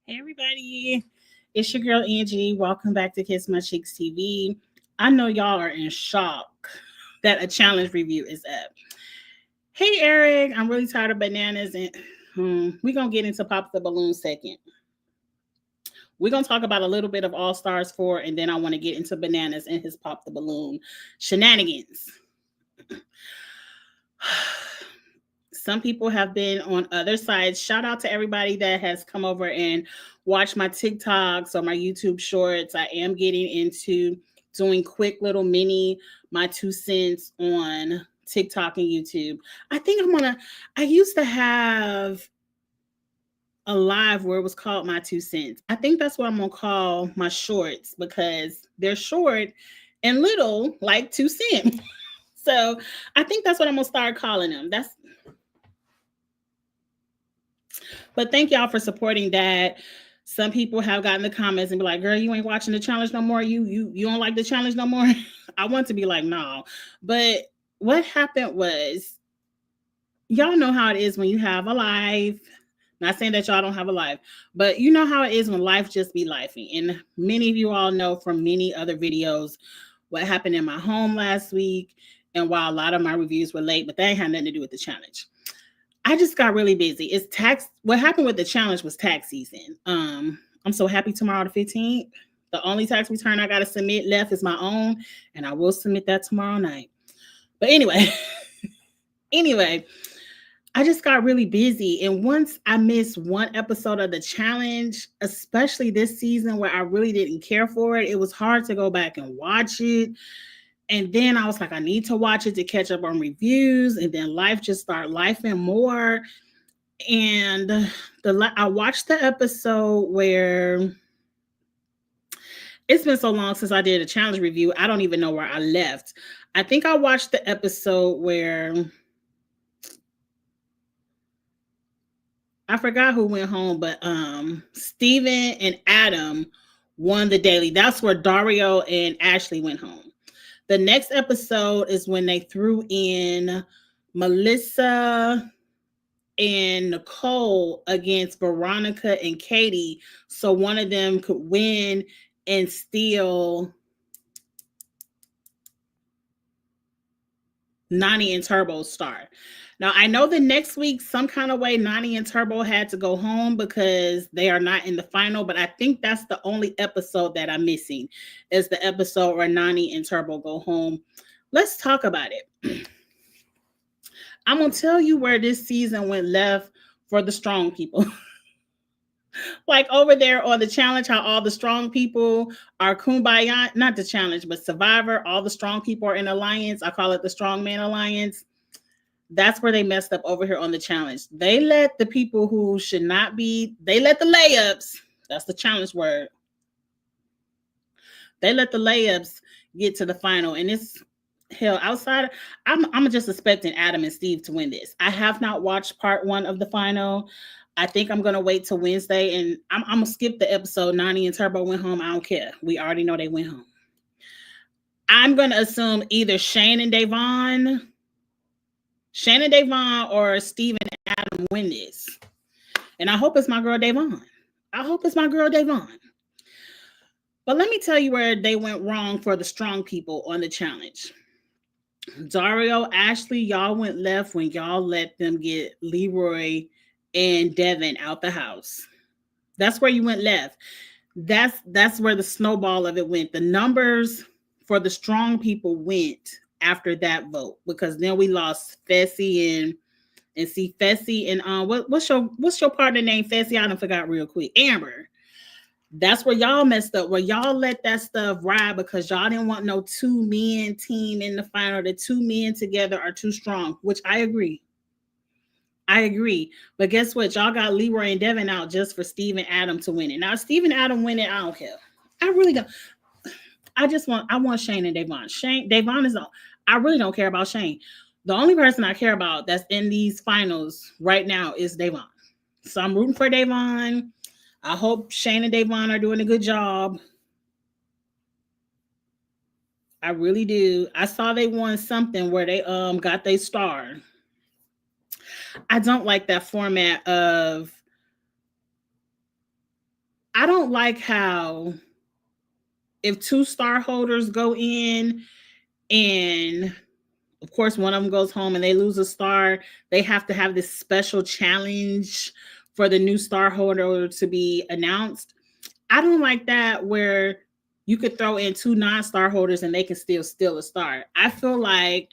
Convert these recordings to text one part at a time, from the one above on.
Hey everybody, it's your girl Angie. Welcome back to Kiss My Cheeks TV. I know y'all are in shock that a challenge review is up. Hey Eric, I'm really tired of bananas and we're gonna get into Pop the Balloon second. We're gonna talk about a little bit of All Stars 4, and then I want to get into bananas and his Pop the Balloon shenanigans. Some people have been on other sides. Shout out to everybody that has come over and watched my TikToks or my YouTube shorts. I am getting into doing quick little mini, my 2 cents on TikTok and YouTube. I used to have a live where it was called my 2 cents. I think that's what I'm going to call my shorts because they're short and little like 2 cents. So I think that's what I'm going to start calling them. But thank y'all for supporting that. Some people have gotten the comments and be like, girl, you ain't watching the challenge no more. You don't like the challenge no more. I want to be like, no. But what happened was, y'all know how it is when you have a life. Not saying that y'all don't have a life, but you know how it is when life just be lifing. And many of you all know from many other videos what happened in my home last week. And while a lot of my reviews were late, but they ain't had nothing to do with the challenge. I just got really busy. It's tax. What happened with the challenge was tax season. I'm so happy tomorrow, the 15th. The only tax return I got to submit left is my own, and I will submit that tomorrow night. But anyway, I just got really busy. And once I missed one episode of the challenge, especially this season where I really didn't care for it, it was hard to go back and watch it. And then I was like, I need to watch it to catch up on reviews. And then life just started lifing more. And I watched the episode where it's been so long since I did a challenge review. I don't even know where I left. I think I watched the episode where I forgot who went home, but Steven and Adam won the daily. That's where Dario and Ashley went home. The next episode is when they threw in Melissa and Nicole against Veronica and Katie, so one of them could win and steal Nani and Turbo's star. Now, I know the next week, some kind of way, Nani and Turbo had to go home because they are not in the final, but I think that's the only episode that I'm missing is the episode where Nani and Turbo go home. Let's talk about it. I'm going to tell you where this season went left for the strong people. Like over there on the challenge, how all the strong people are kumbaya, not the challenge, but Survivor, all the strong people are in alliance. I call it the Strongman Alliance. That's where they messed up over here on the challenge. They let the people who should not be, they let the layups, that's the challenge word. They let the layups get to the final. And it's hell outside. I'm just expecting Adam and Steve to win this. I have not watched part 1 of the final. I think I'm going to wait till Wednesday, and I'm going to skip the episode. Nani and Turbo went home. I don't care. We already know they went home. I'm going to assume either Shane and Davon or Steve and Adam win this. And I hope it's my girl Davon. But let me tell you where they went wrong for the strong people on the challenge. Dario, Ashley, y'all went left when y'all let them get Leroy and Devin out the house. That's where you went left. That's where the snowball of it went. The numbers for the strong people went after that vote, because then we lost Fessy and and see Fessy and what's your partner name? Fessy, I done forgot real quick. Amber. That's where y'all messed up, where y'all let that stuff ride because y'all didn't want no two men team in the final. The two men together are too strong, which I agree. I agree. But guess what? Y'all got Leroy and Devin out just for Steven Adam to win it. Now, Steven Adam win it, I don't care. I really don't. I want Shane and Davon. Davon is on. I really don't care about Shane. The only person I care about that's in these finals right now is Davon. So I'm rooting for Davon. I hope Shane and Davon are doing a good job. I really do. I saw they won something where they got their star. I don't like that format of. I don't like how if two star holders go in and of course one of them goes home and they lose a star, they have to have this special challenge for the new star holder to be announced. I don't like that where you could throw in two non-star holders and they can still steal a star. I feel like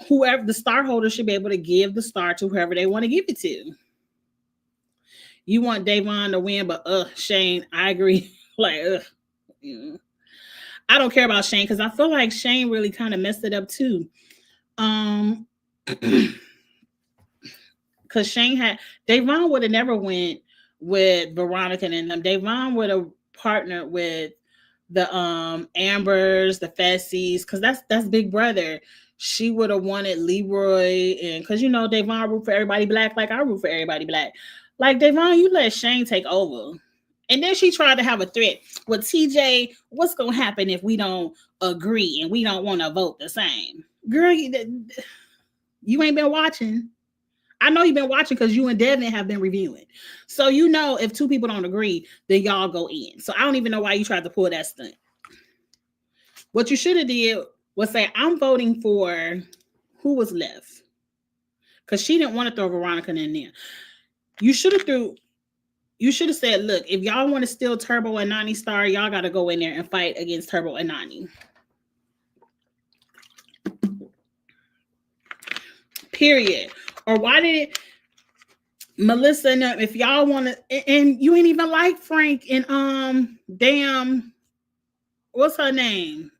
whoever the star holder should be able to give the star to whoever they want to give it to. You want Davon to win, but Shane, I agree. Like, I don't care about Shane because I feel like Shane really kind of messed it up too. Because Shane had Davon would have never went with Veronica and them. Davon would have partnered with the Ambers, the Fessies, because that's Big Brother. She would have wanted Leroy, and because Davon root for everybody black, like I root for everybody black. Like Davon, you let Shane take over. And then she tried to have a threat. Well, TJ, what's gonna happen if we don't agree and we don't want to vote the same? Girl, you ain't been watching. I know you've been watching because you and Devin have been reviewing. So if two people don't agree, then y'all go in. So I don't even know why you tried to pull that stunt. What you should have did was say, I'm voting for who was left. Because she didn't want to throw Veronica in there. You should have said, look, if y'all want to steal Turbo and Nany star, y'all got to go in there and fight against Turbo and Nany. Period. Or why did it, Melissa and if y'all want to, and you ain't even like Frank and damn, what's her name?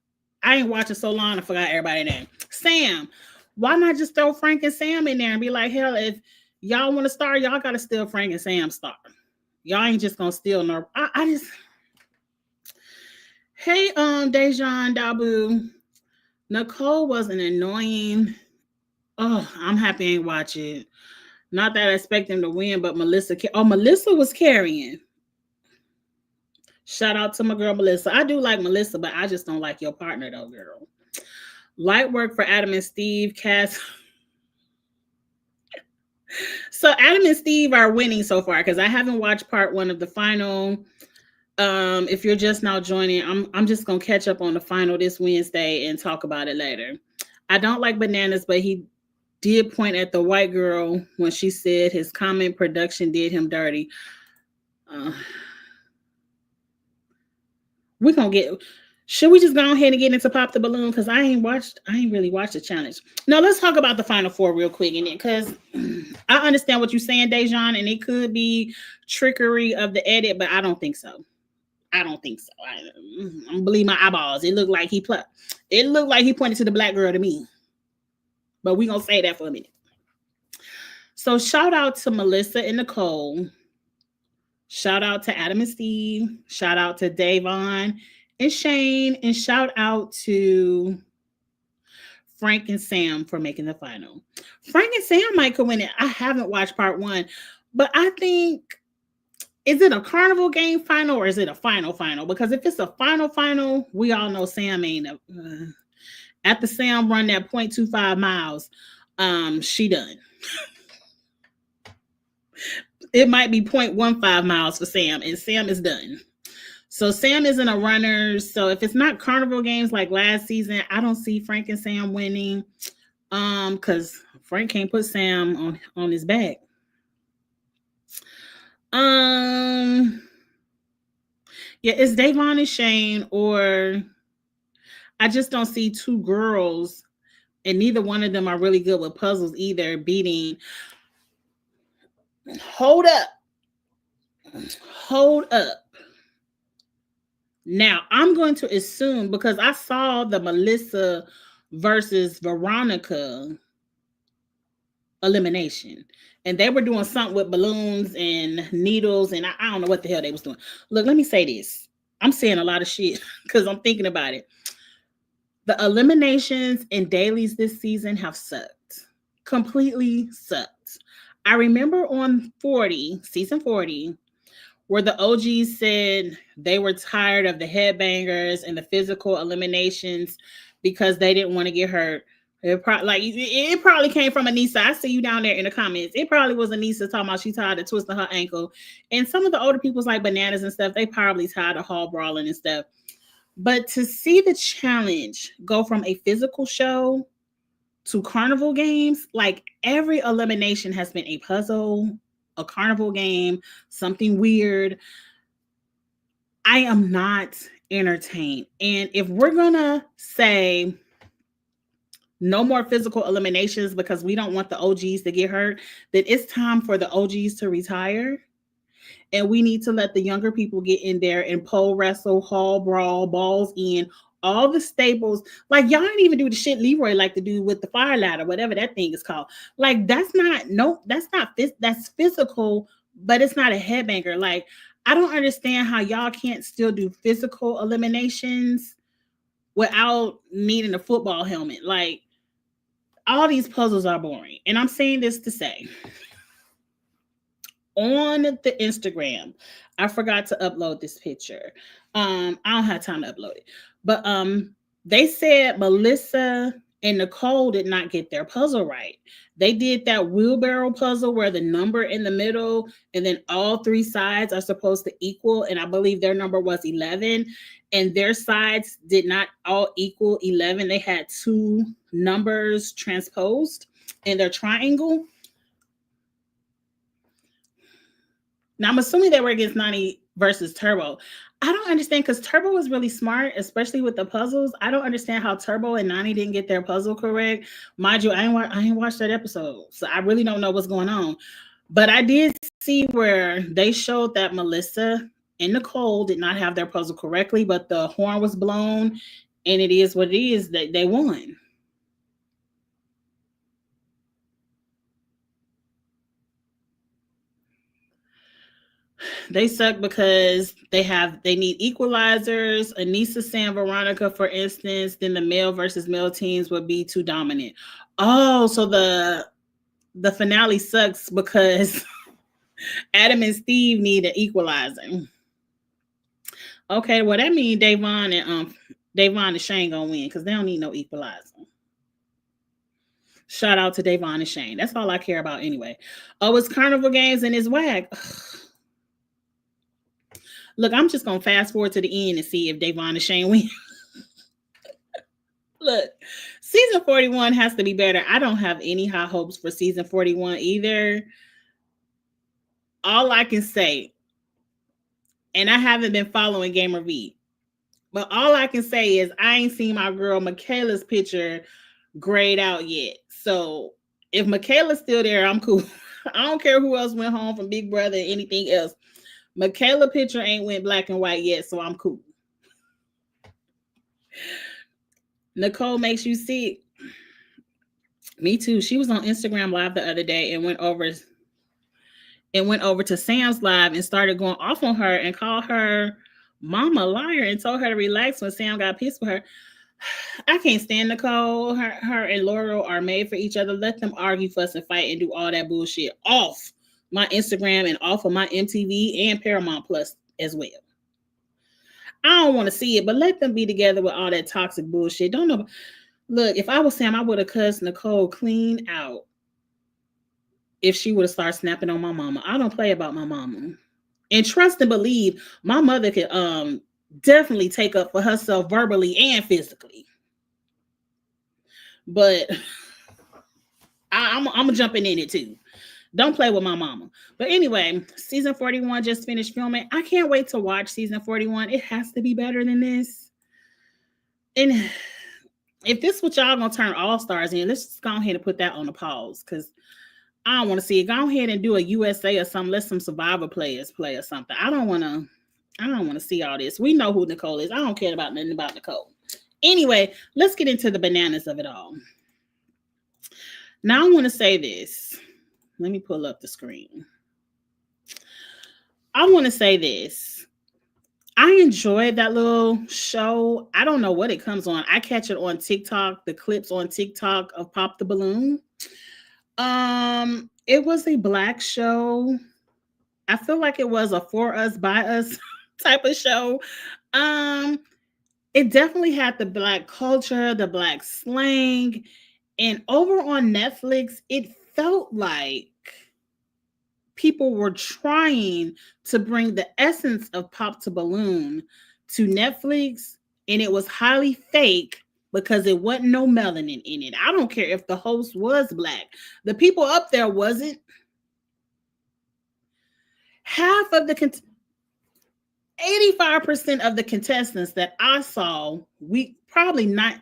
I ain't watching so long, I forgot everybody's name. Sam. Why not just throw Frank and Sam in there and be like, hell, if y'all want to star, y'all got to steal Frank and Sam star. Y'all ain't just gonna steal no. I just. Hey, Dejan Dabu. Nicole was an annoying. Oh, I'm happy I ain't watch it. Not that I expect them to win, but Melissa was carrying. Shout out to my girl Melissa. I do like Melissa, but I just don't like your partner though, girl. Light work for Adam and Steve. Cass. So Adam and Steve are winning so far because I haven't watched part 1 of the final. If you're just now joining, I'm just gonna catch up on the final this Wednesday and talk about it later. I don't like Bananas, but he did point at the white girl when she said his comment production did him dirty. We're gonna get. Should we just go ahead and get into Pop the Balloon? Because I ain't really watched the challenge. No, let's talk about the final 4 real quick. And then, because I understand what you're saying, Dejan, and it could be trickery of the edit, but I don't think so. I don't believe my eyeballs. It looked like he pointed to the black girl to me. But we're gonna say that for a minute. So shout out to Melissa and Nicole. Shout out to Adam and Steve. Shout out to Davon and Shane. And shout out to Frank and Sam for making the final. Frank and Sam might could win it. I haven't watched part 1, but I think, is it a carnival game final or is it a final? Because if it's a final, we all know Sam ain't after Sam run that 0.25 miles, she done. It might be 0.15 miles for Sam, and Sam is done. So Sam isn't a runner. So if it's not carnival games like last season, I don't see Frank and Sam winning. Because Frank can't put Sam on his back. Yeah, it's Davon and Shane, or I just don't see two girls And neither one of them are really good with puzzles either. Beating. Hold up. Hold up. Now, I'm going to assume, because I saw the Melissa versus Veronica elimination, and they were doing something with balloons and needles, and I don't know what the hell they was doing. Look, let me say this. I'm saying a lot of shit because I'm thinking about it. The eliminations and dailies this season have sucked. Completely sucked. I remember on 40, season 40, where the OGs said they were tired of the headbangers and the physical eliminations because they didn't want to get hurt. It probably came from Anissa. I see you down there in the comments. It probably was Anissa talking about she tired of twisting her ankle. And some of the older people's like Bananas and stuff, they probably tired of hall brawling and stuff. But to see the challenge go from a physical show to carnival games, like every elimination has been a puzzle, a carnival game, something weird. I am not entertained. And if we're going to say no more physical eliminations because we don't want the OGs to get hurt, then it's time for the OGs to retire. And we need to let the younger people get in there and pole wrestle, hall brawl, balls in, all the staples. Like, y'all didn't even do the shit Leroy like to do with the fire ladder, whatever that thing is called. Like, that's physical, but it's not a headbanger. Like, I don't understand how y'all can't still do physical eliminations without needing a football helmet. Like, all these puzzles are boring. And I'm saying this to say, on the Instagram, I forgot to upload this picture. I don't have time to upload it. But they said Melissa and Nicole did not get their puzzle right. They did that wheelbarrow puzzle where the number in the middle and then all three sides are supposed to equal. And I believe their number was 11. And their sides did not all equal 11. They had two numbers transposed in their triangle. Now, I'm assuming they were against Nany versus Turbo. I don't understand because Turbo was really smart, especially with the puzzles. I don't understand how Turbo and Nany didn't get their puzzle correct. Mind you, I ain't watched that episode, so I really don't know what's going on. But I did see where they showed that Melissa and Nicole did not have their puzzle correctly, but the horn was blown, and it is what it is. That they won. They suck because they need equalizers. Anissa saying Veronica, for instance, then the male versus male teams would be too dominant. Oh, so the finale sucks because Adam and Steve need an equalizer. Okay, well that means Davon and Shane gonna win because they don't need no equalizer. Shout out to Davon and Shane. That's all I care about anyway. Oh, it's carnival games and it's whack. Look, I'm just gonna fast forward to the end and see if Davon and Shane win. Look, season 41 has to be better. I don't have any high hopes for season 41 either. All I can say, and I haven't been following Gamer V, but all I can say is I ain't seen my girl Michaela's picture grayed out yet. So if Michaela's still there, I'm cool. I don't care who else went home from Big Brother or anything else. Michaela picture ain't went black and white yet, so I'm cool. Nicole makes you sick. Me too. She was on Instagram Live the other day and went over to Sam's Live and started going off on her and called her mama liar and told her to relax when Sam got pissed with her. I can't stand Nicole. Her and Laurel are made for each other. Let them argue, fuss, and fight and do all that bullshit off my Instagram and off of my MTV and Paramount Plus as well. I don't want to see it, but let them be together with all that toxic bullshit. Don't know. Look, if I was Sam, I would have cussed Nicole clean out if she would have started snapping on my mama. I don't play about my mama. And trust and believe my mother could definitely take up for herself verbally and physically. But I'm jumping in it too. Don't play with my mama. But anyway, season 41 just finished filming. I can't wait to watch season 41. It has to be better than this. And If this what y'all gonna turn All Stars in, let's just go ahead and put that on a pause because I don't want to see it. Go ahead and do a USA or something. Let some Survivor players play or something. I don't want to. I don't want to see all this. We know who Nicole is. I don't care about nothing about Nicole. Anyway, let's get into the bananas of it all. Now I want to say this. Let me pull up the screen. I want to say this. I enjoyed that little show. I don't know what it comes on. I catch it on TikTok, the clips on TikTok of Pop the Balloon. It was a black show. I feel like it was a for us by us type of show. It definitely had the black culture, the black slang, and over on Netflix, it felt like people were trying to bring the essence of Pop the Balloon to Netflix, and it was highly fake because it wasn't no melanin in it. I don't care if the host was black. The people up there wasn't. Half of the 85% of the contestants that I saw, we probably not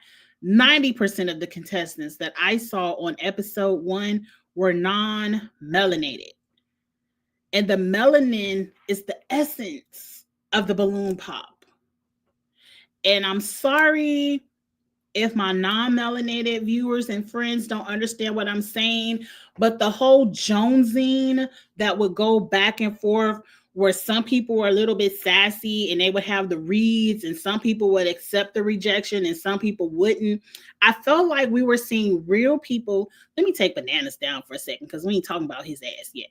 90% of the contestants that I saw on episode 1 were non-melanated. And the melanin is the essence of the balloon pop. And I'm sorry if my non-melanated viewers and friends don't understand what I'm saying, but the whole jonesing that would go back and forth where some people were a little bit sassy and they would have the reads and some people would accept the rejection and some people wouldn't. I felt like we were seeing real people. Let me take Bananas down for a second because we ain't talking about his ass yet.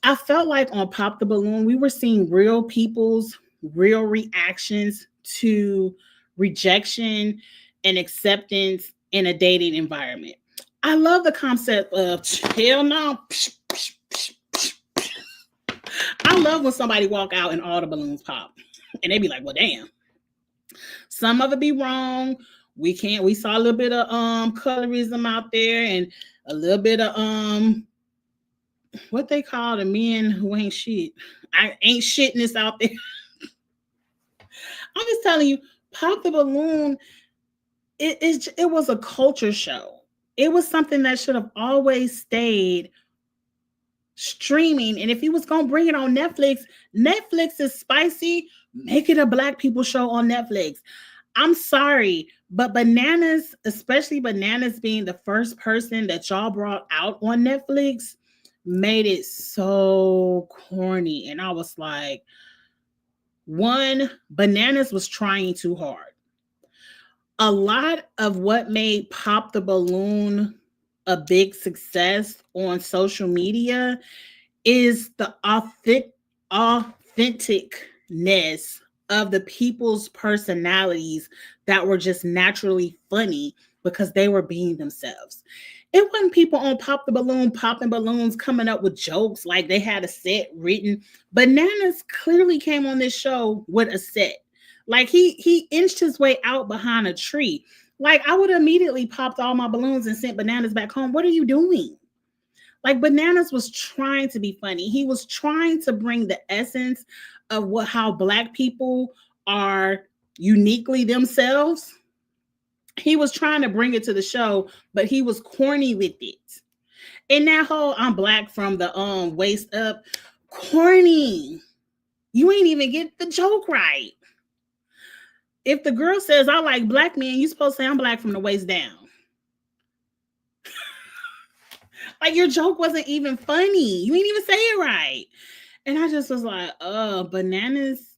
I felt like on Pop the Balloon, we were seeing real people's real reactions to rejection and acceptance in a dating environment. I love the concept of hell no. I love when somebody walk out and all the balloons pop and they be like, well, damn. Some of it be wrong. We saw a little bit of colorism out there and a little bit of what they call the men who ain't shit. I ain't shitness out there. I'm just telling you, Pop the Balloon, it was a culture show. It was something that should have always stayed streaming. And if he was going to bring it on Netflix, Netflix is spicy. Make it a black people show on Netflix. I'm sorry, but Bananas, especially Bananas being the first person that y'all brought out on Netflix, made it so corny. And I was like, one, Bananas was trying too hard. A lot of what made Pop the Balloon a big success on social media is the authenticness of the people's personalities that were just naturally funny because they were being themselves. It wasn't people on Pop the Balloon popping balloons coming up with jokes like they had a set written. Bananas clearly came on this show with a set. Like he inched his way out behind a tree. Like I would have immediately popped all my balloons and sent Bananas back home. What are you doing? Like Bananas was trying to be funny. He was trying to bring the essence of how black people are uniquely themselves. He was trying to bring it to the show, but he was corny with it. And that whole I'm black from the waist up, corny. You ain't even get the joke right. If the girl says I like black men, you're supposed to say I'm black from the waist down. Like your joke wasn't even funny. You ain't even say it right. And I just was like, Bananas.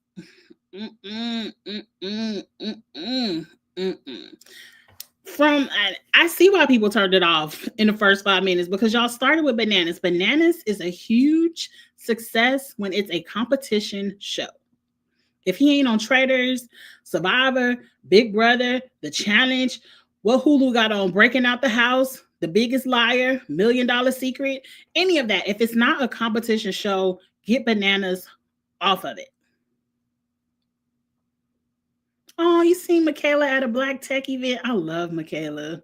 I see why people turned it off in the first 5 minutes because y'all started with Bananas. Bananas is a huge success when it's a competition show. If he ain't on Traitors, Survivor, Big Brother, The Challenge, what Hulu got on Breaking Out the House, The Biggest Liar, $1 Million Secret, any of that. If it's not a competition show, get Bananas off of it. Oh, you seen Michaela at a Black Tech event? I love Michaela.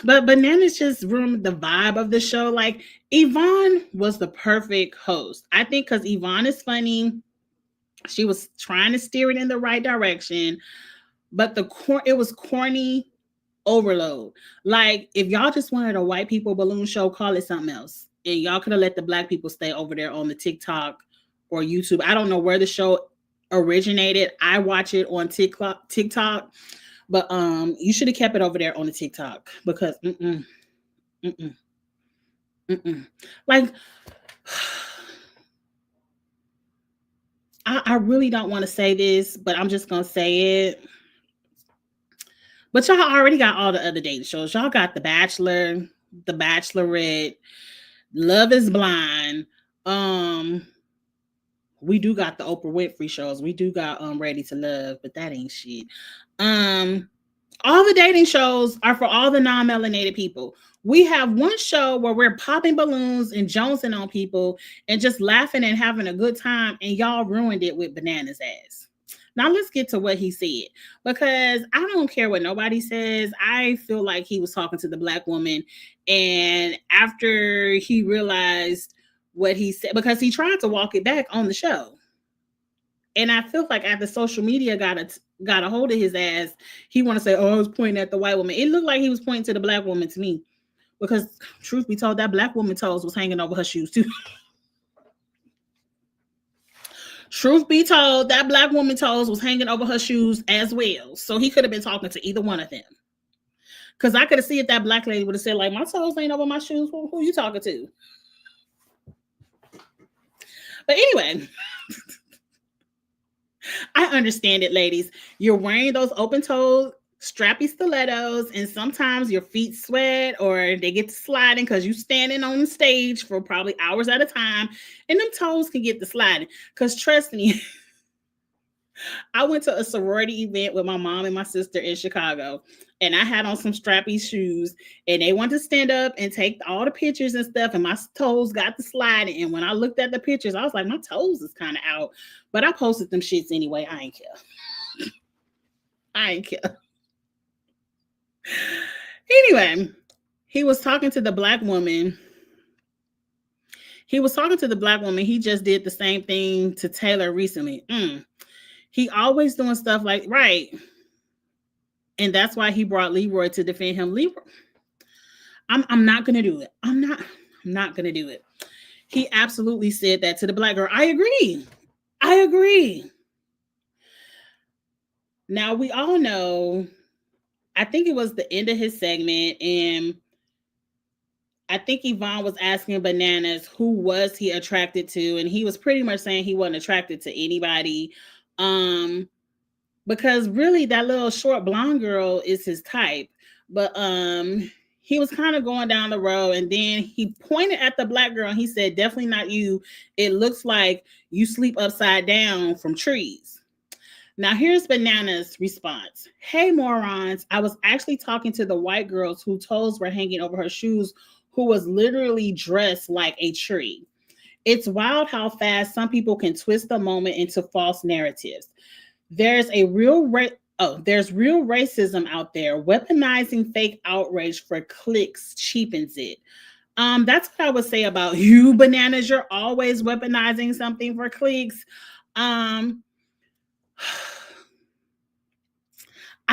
But Bananas just ruined the vibe of the show. Like, Yvonne was the perfect host. I think because Yvonne is funny. She was trying to steer it in the right direction. but it was corny overload. Like, if y'all just wanted a white people balloon show, call it something else. And y'all could have let the black people stay over there on the TikTok or YouTube. I don't know where the show originated. I watch it on TikTok, but you should have kept it over there on the TikTok because mm-mm, like I really don't want to say this, but I'm just gonna say it. But y'all already got all the other dating shows. Y'all got The Bachelor, The Bachelorette, Love is Blind. We do got the Oprah Winfrey shows. We do got Ready to Love, but that ain't shit. All the dating shows are for all the non-melanated people. We have one show where we're popping balloons and jonesing on people and just laughing and having a good time, and y'all ruined it with Bananas ass. Now let's get to what he said, because I don't care what nobody says. I feel like he was talking to the black woman, and after he realized what he said, because he tried to walk it back on the show. And I feel like after social media got a hold of his ass, he want to say, "Oh, I was pointing at the white woman." It looked like he was pointing to the black woman to me, because truth be told, that black woman toes was hanging over her shoes too. Truth be told, that black woman toes was hanging over her shoes as well. So he could have been talking to either one of them. Because I could have seen if that black lady would have said, like, "My toes ain't over my shoes. Who you talking to?" But anyway, I understand it, ladies. You're wearing those open toed, strappy stilettos, and sometimes your feet sweat or they get to sliding because you standing on the stage for probably hours at a time, and them toes can get to sliding. Because trust me, I went to a sorority event with my mom and my sister in Chicago, and I had on some strappy shoes, and they wanted to stand up and take all the pictures and stuff, and my toes got to sliding. And when I looked at the pictures, I was like, my toes is kind of out, but I posted them shits anyway. I ain't care. I ain't care. Anyway, he was talking to the black woman. He just did the same thing to Taylor recently. He always doing stuff like, right. And that's why he brought Leroy to defend him. Leroy, I'm not gonna do it. I'm not gonna do it. He absolutely said that to the black girl. I agree. Now we all know, I think it was the end of his segment, and I think Yvonne was asking Bananas who was he attracted to, and he was pretty much saying he wasn't attracted to anybody. Because really that little short blonde girl is his type. But he was kind of going down the road, and then he pointed at the black girl and he said, "Definitely not you. It looks like you sleep upside down from trees." Now here's Bananas' response. "Hey morons, I was actually talking to the white girls whose toes were hanging over her shoes, who was literally dressed like a tree. It's wild how fast some people can twist the moment into false narratives. There's real racism out there. Weaponizing fake outrage for clicks cheapens it." That's what I would say about you, Bananas. You're always weaponizing something for clicks. I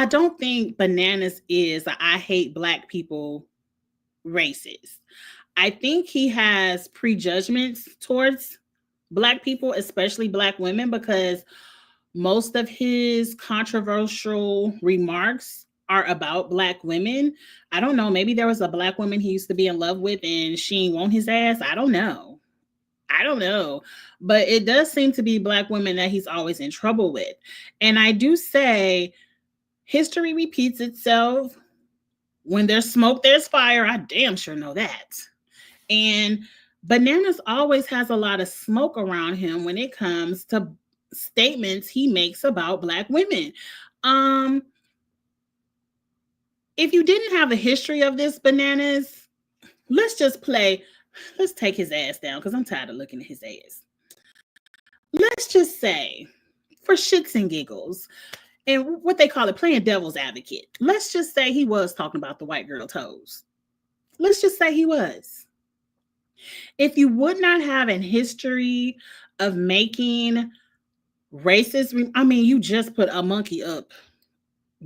don't think Bananas is a "I hate black people" racist. I think he has prejudgments towards black people, especially black women, because most of his controversial remarks are about black women. I don't know. Maybe there was a black woman he used to be in love with and she ain't want his ass. I don't know. But it does seem to be black women that he's always in trouble with. And I do say history repeats itself. When there's smoke, there's fire. I damn sure know that. And Bananas always has a lot of smoke around him when it comes to statements he makes about black women. If you didn't have a history of this, Bananas, let's take his ass down, because I'm tired of looking at his ass. Let's just say, for shits and giggles, and what they call it, playing devil's advocate, let's just say he was talking about the white girl toes. Let's just say he was. If you would not have a history of making racist, you just put a monkey up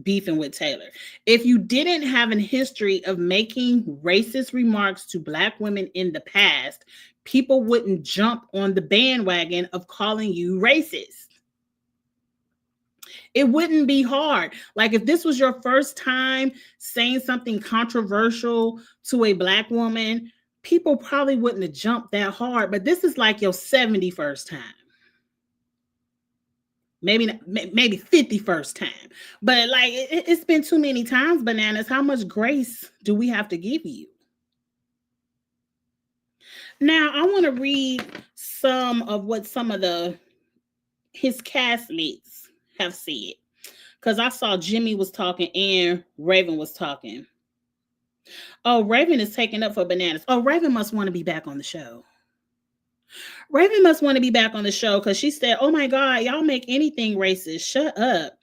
beefing with Taylor. If you didn't have a history of making racist remarks to Black women in the past, people wouldn't jump on the bandwagon of calling you racist. It wouldn't be hard. Like if this was your first time saying something controversial to a Black woman, people probably wouldn't have jumped that hard. But this is like your 71st time. Maybe 51st time. But like it's been too many times, Bananas. How much grace do we have to give you? Now, I want to read some of what some of his castmates have said. Because I saw Jimmy was talking and Raven was talking. Oh, Raven is taking up for Bananas. Oh, Raven must want to be back on the show. Raven must want to be back on the show because she said, oh my God, y'all make anything racist. Shut up.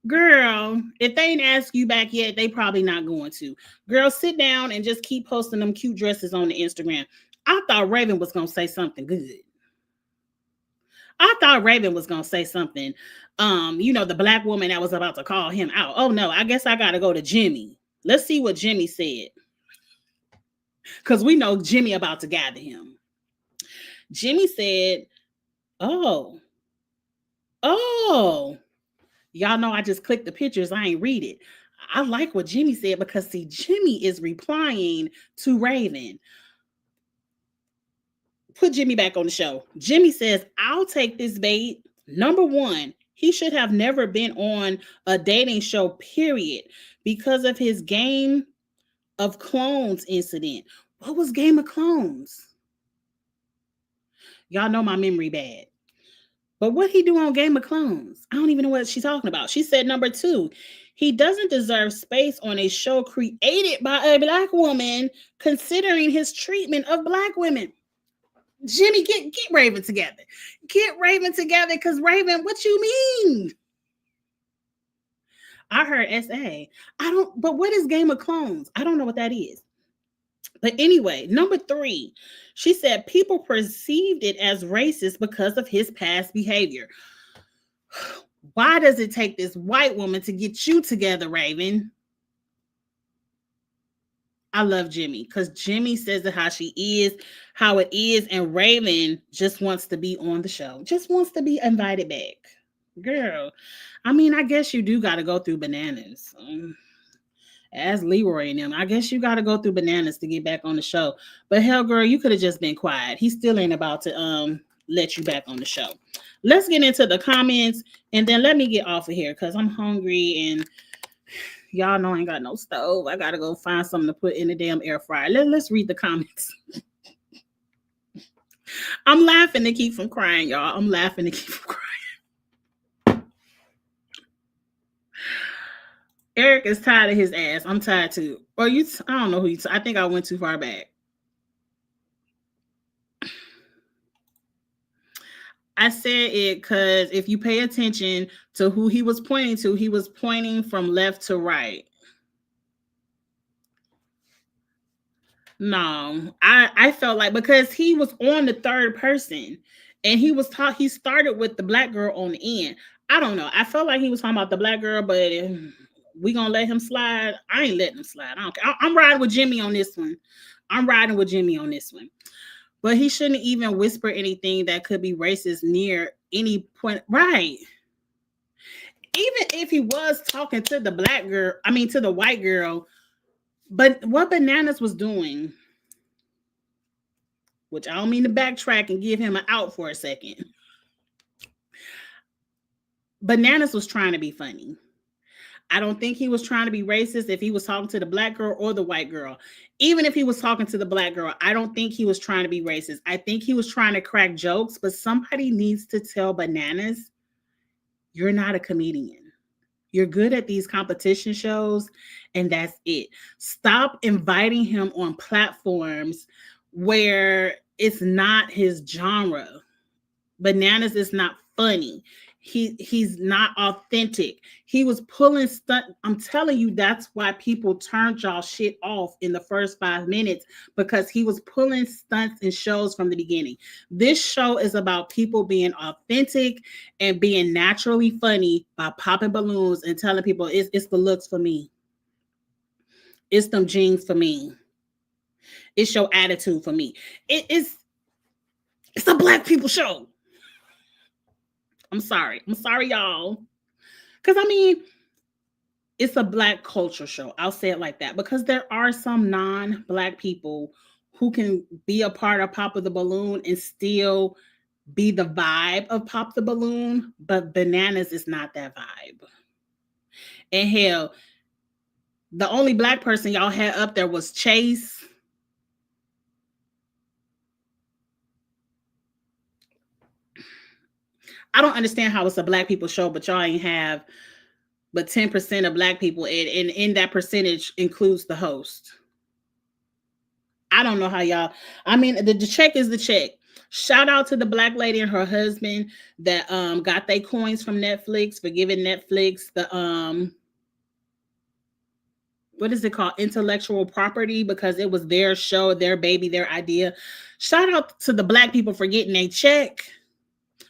Girl, if they ain't asked you back yet, they probably not going to. Girl, sit down and just keep posting them cute dresses on the Instagram. I thought Raven was going to say something good. I thought Raven was going to say something. The Black woman that was about to call him out. Oh no, I guess I got to go to Jimmy. Let's see what Jimmy said. Because we know Jimmy about to gather him. Jimmy said, oh, y'all know I just clicked the pictures. I ain't read it. I like what Jimmy said because see, Jimmy is replying to Raven. Put Jimmy back on the show. Jimmy says, I'll take this bait. Number one, he should have never been on a dating show, period, because of his Game of Clones incident. What was Game of Clones? Y'all know my memory bad. But what he do on Game of Clones? I don't even know what she's talking about. She said, number two, he doesn't deserve space on a show created by a Black woman, considering his treatment of Black women. Jimmy, get Raven together. Get Raven together, because Raven, what you mean? I heard SA. But what is Game of Clones? I don't know what that is. But anyway, number three, she said people perceived it as racist because of his past behavior. Why does it take this white woman to get you together, Raven? I love Jimmy because Jimmy says it how it is, and Raven just wants to be on the show, just wants to be invited back. Girl, I mean, I guess you do got to go through Bananas. As Leroy and them, I guess you got to go through Bananas to get back on the show. But hell, girl, you could have just been quiet. He still ain't about to let you back on the show. Let's get into the comments, and then let me get off of here because I'm hungry and y'all know I ain't got no stove. I got to go find something to put in the damn air fryer. Let's read the comments. I'm laughing to keep from crying, y'all. I'm laughing to keep from crying. Eric is tired of his ass. I'm tired too. Or I don't know who you. I think I went too far back. I said it because if you pay attention to who he was pointing to, he was pointing from left to right. No, I felt like because he was on the third person and he started with the Black girl on the end. I don't know. I felt like he was talking about the Black girl, but we gonna let him slide. I ain't letting him slide. I don't care. I'm riding with Jimmy on this one. But he shouldn't even whisper anything that could be racist near any point. Right. Even if he was talking to the Black girl, to the white girl, but what Bananas was doing, which I don't mean to backtrack and give him an out for a second. Bananas was trying to be funny. I don't think he was trying to be racist if he was talking to the Black girl or the white girl. Even if he was talking to the Black girl, I don't think he was trying to be racist. I think he was trying to crack jokes, but somebody needs to tell Bananas, you're not a comedian. You're good at these competition shows, and that's it. Stop inviting him on platforms where it's not his genre. Bananas is not funny. He's not authentic. He was pulling stunt. I'm telling you, that's why people turned y'all shit off in the first 5 minutes, because he was pulling stunts and shows from the beginning. This show is about people being authentic and being naturally funny by popping balloons and telling people it's the looks for me. It's them jeans for me. It's your attitude for me. It's a black people show. I'm sorry, y'all. Because I mean, it's a black culture show. I'll say it like that, because there are some non-black people who can be a part of Pop the Balloon and still be the vibe of Pop the Balloon, but Bananas is not that vibe. And hell, the only black person y'all had up there was Chase. I don't understand how it's a black people show, but y'all ain't have but 10% of black people, and in that percentage includes the host. I don't know how y'all, I mean, the check is the check. Shout out to the black lady and her husband that got their coins from Netflix for giving Netflix the what is it called? Intellectual property, because it was their show, their baby, their idea. Shout out to the black people for getting a check.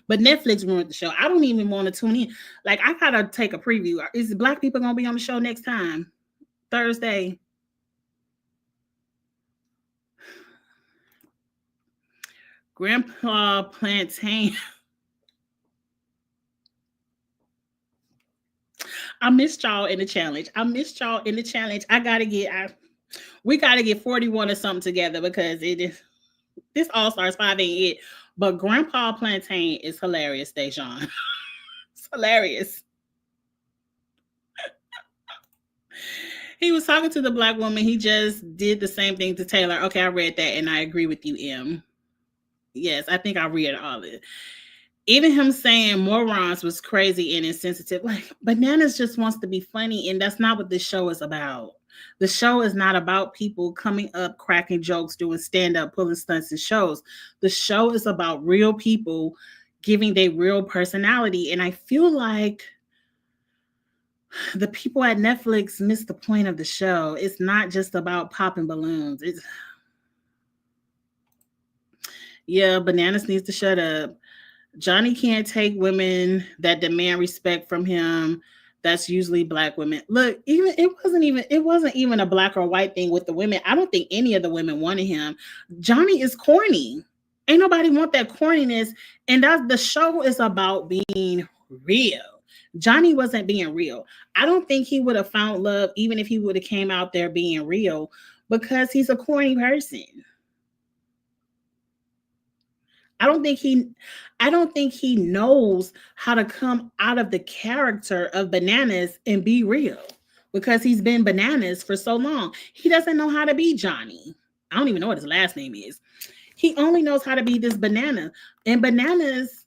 But Netflix ruined the show. I don't even want to tune in. Like, I gotta take a preview. Is black people gonna be on the show next time? Thursday. Grandpa Plantain. I missed y'all in the challenge. We gotta get 41 or something together, because it is this All Stars 5 ain't it. But Grandpa Plantain is hilarious, Dejan. It's hilarious. He was talking to the black woman. He just did the same thing to Taylor. Okay, I read that and I agree with you, M. Yes, I think I read all of it. Even him saying morons was crazy and insensitive. Like, Bananas just wants to be funny, and that's not what this show is about. The show is not about people coming up, cracking jokes, doing stand-up, pulling stunts and shows. The show is about real people giving their real personality. And I feel like the people at Netflix missed the point of the show. It's not just about popping balloons. Yeah, Bananas needs to shut up. Johnny can't take women that demand respect from him. That's usually black women. Look, it wasn't even a black or white thing with the women. I don't think any of the women wanted him. Johnny is corny. Ain't nobody want that corniness. And the show is about being real. Johnny wasn't being real. I don't think he would have found love even if he would have came out there being real, because he's a corny person. I don't think he knows how to come out of the character of Bananas and be real, because he's been Bananas for so long. He doesn't know how to be Johnny. I don't even know what his last name is. He only knows how to be this Banana. And Bananas,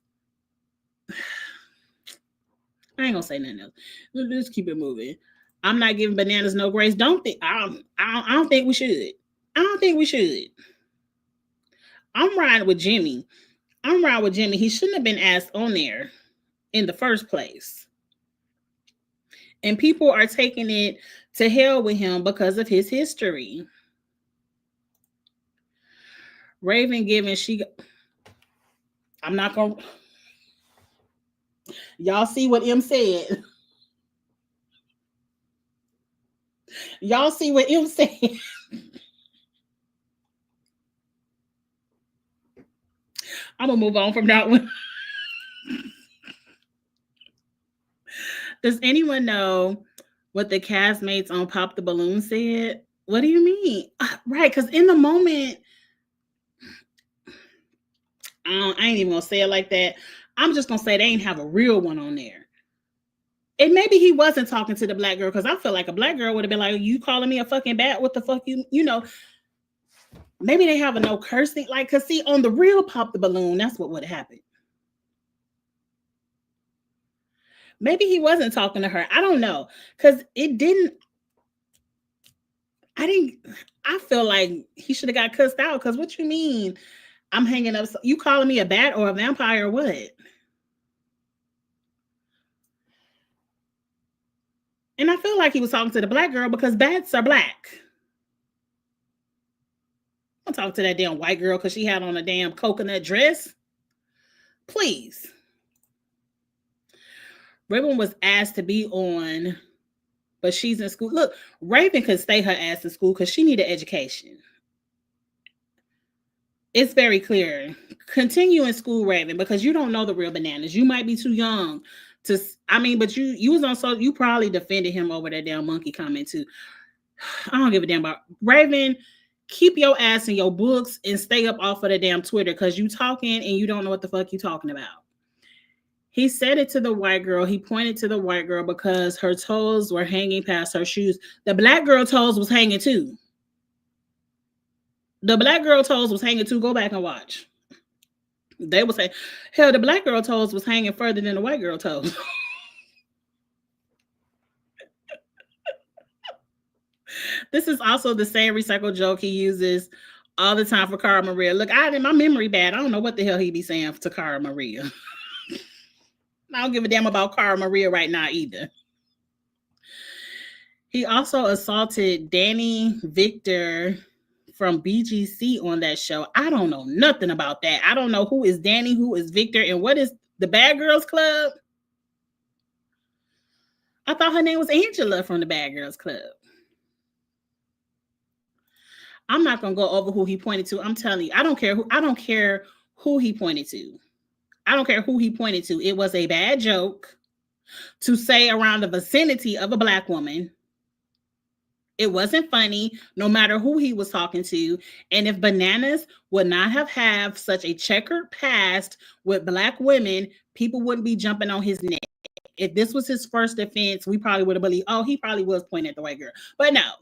I ain't gonna say nothing else. Let's keep it moving. I'm not giving Bananas no grace. I don't think we should. I don't think we should. I'm riding with Jimmy. He shouldn't have been asked on there in the first place. And people are taking it to hell with him because of his history. Raven giving I'm not going to. Y'all see what M said. Y'all see what M said. I'm going to move on from that one. Does anyone know what the castmates on Pop the Balloon said? What do you mean? Right, because in the moment, I ain't even going to say it like that. I'm just going to say they ain't have a real one on there. And maybe he wasn't talking to the black girl, because I feel like a black girl would have been like, you calling me a fucking bat? What the fuck you know? Maybe they have a no cursing. Like, because see, on the real Pop the Balloon, that's what would have happened. Maybe he wasn't talking to her. I don't know. Because I feel like he should have got cussed out. Because what you mean? I'm hanging up. You calling me a bat or a vampire or what? And I feel like he was talking to the black girl because bats are black. Don't talk to that damn white girl because she had on a damn coconut dress. Please. Raven was asked to be on, but she's in school. Look, Raven could stay her ass in school because she needed education. It's very clear. Continue in school, Raven, because you don't know the real Bananas. You might be too young to. I mean, but you was on, so you probably defended him over that damn monkey comment too. I don't give a damn about Raven. Keep your ass in your books and stay up off of the damn Twitter because you talking and you don't know what the fuck you talking about. He said it to the white girl. He pointed to the white girl because her toes were hanging past her shoes. The black girl toes was hanging too. The black girl toes was hanging too. Go back and watch. They would say, hell, the black girl toes was hanging further than the white girl toes. This is also the same recycled joke he uses all the time for Cara Maria. Look, my memory bad. I don't know what the hell he be saying to Cara Maria. I don't give a damn about Cara Maria right now either. He also assaulted Danny Victor from BGC on that show. I don't know nothing about that. I don't know who is Danny, who is Victor, and what is the Bad Girls Club? I thought her name was Angela from the Bad Girls Club. I'm not gonna go over who he pointed to. I'm telling you, I don't care who he pointed to. I don't care who he pointed to. It was a bad joke to say around the vicinity of a black woman. It wasn't funny, no matter who he was talking to. And if Bananas would not have such a checkered past with black women, people wouldn't be jumping on his neck. If this was his first offense, we probably would have believed, oh, he probably was pointing at the white girl. But no,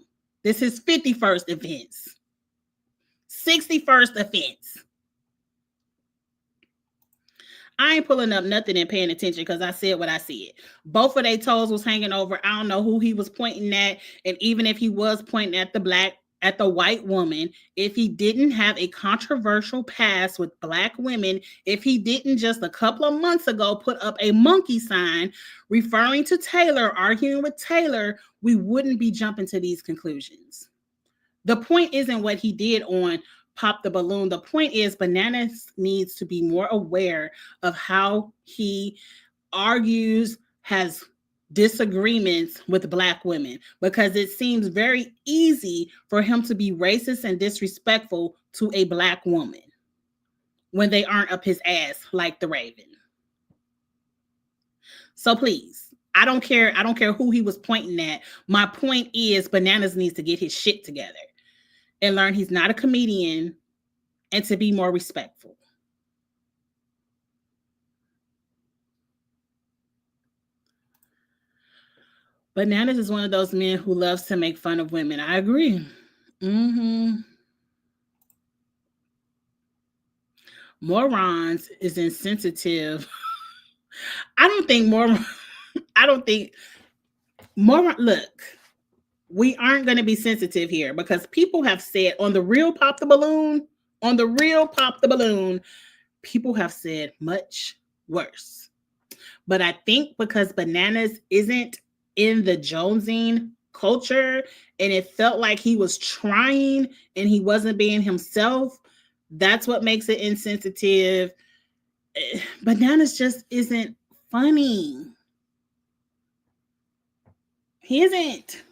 this is 51st offense. 61st offense. I ain't pulling up nothing and paying attention because I said what I said. Both of their toes was hanging over. I don't know who he was pointing at. And even if he was pointing at the white woman, if he didn't have a controversial past with black women, if he didn't just a couple of months ago put up a monkey sign referring to Taylor, arguing with Taylor, we wouldn't be jumping to these conclusions. The point isn't what he did on Pop the Balloon. The point is Bananas needs to be more aware of how he argues, has disagreements with black women, because it seems very easy for him to be racist and disrespectful to a black woman when they aren't up his ass like the Raven. So please, I don't care who he was pointing at. My point is Bananas needs to get his shit together and learn he's not a comedian and to be more respectful. Bananas is one of those men who loves to make fun of women. I agree. Morons is insensitive. Look, we aren't going to be sensitive here because people have said on the real Pop the Balloon, people have said much worse. But I think because Bananas isn't in the Jonesing culture and it felt like he was trying and he wasn't being himself, that's what makes it insensitive. Bananas just isn't funny. He isn't.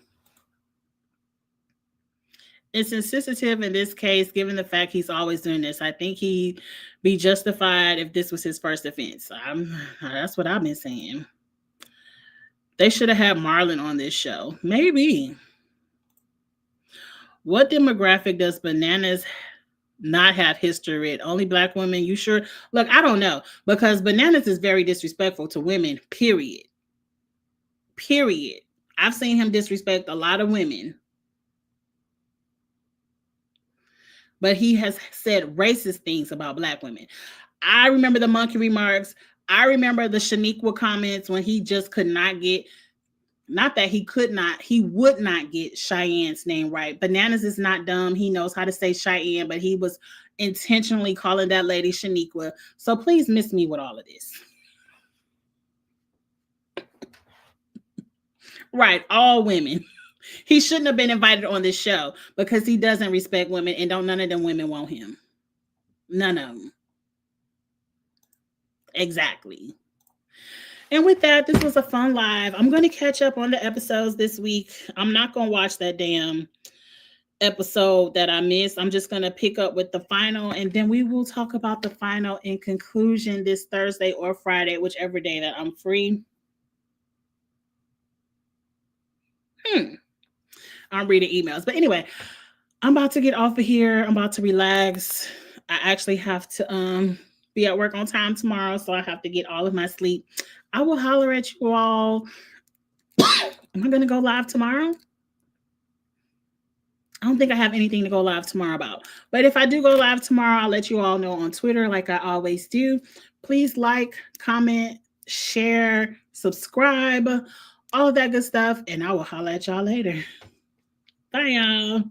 It's insensitive in this case, given the fact he's always doing this. I think he'd be justified if this was his first offense. That's what I've been saying. They should have had Marlon on this show. Maybe. What demographic does Bananas not have history with? Only black women? You sure? Look, I don't know. Because Bananas is very disrespectful to women, period. I've seen him disrespect a lot of women. But he has said racist things about black women. I remember the monkey remarks. I remember the Shaniqua comments when he just could not get, not that he could not, he would not get Cheyenne's name right. Bananas is not dumb. He knows how to say Cheyenne, but he was intentionally calling that lady Shaniqua. So please miss me with all of this. Right, all women. He shouldn't have been invited on this show because he doesn't respect women, and don't none of them women want him. None of them. Exactly. And with that, this was a fun live. I'm going to catch up on the episodes this week. I'm not going to watch that damn episode that I missed. I'm just going to pick up with the final, and then we will talk about the final in conclusion this Thursday or Friday, whichever day that I'm free. I'm reading emails. But anyway, I'm about to get off of here. I'm about to relax. I actually have to be at work on time tomorrow, so I have to get all of my sleep. I will holler at you all. Am I going to go live tomorrow? I don't think I have anything to go live tomorrow about. But if I do go live tomorrow, I'll let you all know on Twitter like I always do. Please like, comment, share, subscribe, all of that good stuff. And I will holler at y'all later. Bye, y'all.